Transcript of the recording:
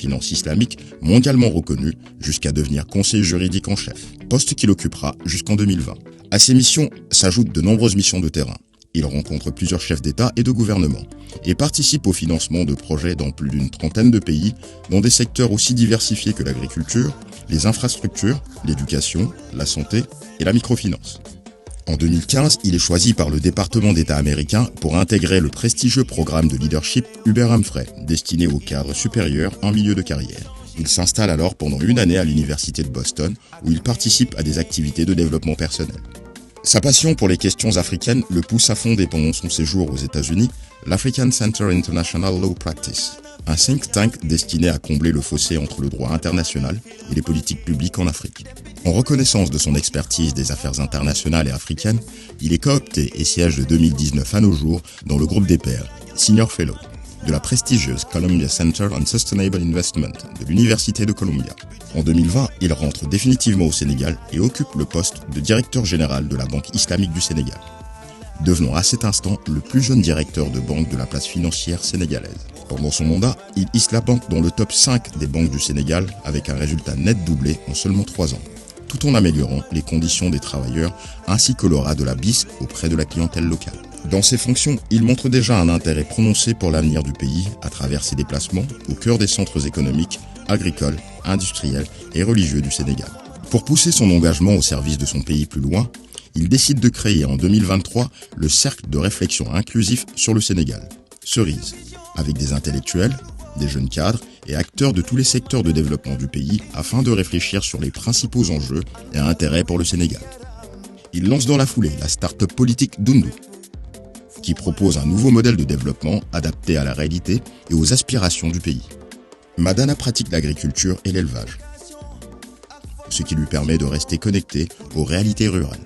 finance islamique mondialement reconnu jusqu'à devenir conseiller juridique en chef, poste qu'il occupera jusqu'en 2020. À ces missions s'ajoutent de nombreuses missions de terrain. Il rencontre plusieurs chefs d'État et de gouvernement et participe au financement de projets dans plus d'une trentaine de pays dans des secteurs aussi diversifiés que l'agriculture, les infrastructures, l'éducation, la santé et la microfinance. En 2015, il est choisi par le département d'État américain pour intégrer le prestigieux programme de leadership Hubert Humphrey, destiné aux cadres supérieurs en milieu de carrière. Il s'installe alors pendant une année à l'université de Boston, où il participe à des activités de développement personnel. Sa passion pour les questions africaines le pousse à fonder pendant son séjour aux États-Unis l'African Center International Law Practice, un think tank destiné à combler le fossé entre le droit international et les politiques publiques en Afrique. En reconnaissance de son expertise des affaires internationales et africaines, il est coopté et siège de 2019 à nos jours dans le groupe des pairs, Senior Fellow, de la prestigieuse Columbia Center on Sustainable Investment de l'Université de Columbia. En 2020, il rentre définitivement au Sénégal et occupe le poste de directeur général de la Banque islamique du Sénégal, devenant à cet instant le plus jeune directeur de banque de la place financière sénégalaise. Pendant son mandat, il hisse la banque dans le top 5 des banques du Sénégal avec un résultat net doublé en seulement 3 ans, tout en améliorant les conditions des travailleurs ainsi que l'aura de la BIS auprès de la clientèle locale. Dans ses fonctions, il montre déjà un intérêt prononcé pour l'avenir du pays à travers ses déplacements au cœur des centres économiques, agricoles, industriels et religieux du Sénégal. Pour pousser son engagement au service de son pays plus loin, il décide de créer en 2023 le Cercle de réflexion inclusif sur le Sénégal, Cerise, avec des intellectuels, des jeunes cadres et acteurs de tous les secteurs de développement du pays afin de réfléchir sur les principaux enjeux et intérêts pour le Sénégal. Il lance dans la foulée la start-up politique Dundu, qui propose un nouveau modèle de développement adapté à la réalité et aux aspirations du pays. Madana pratique l'agriculture et l'élevage, ce qui lui permet de rester connecté aux réalités rurales.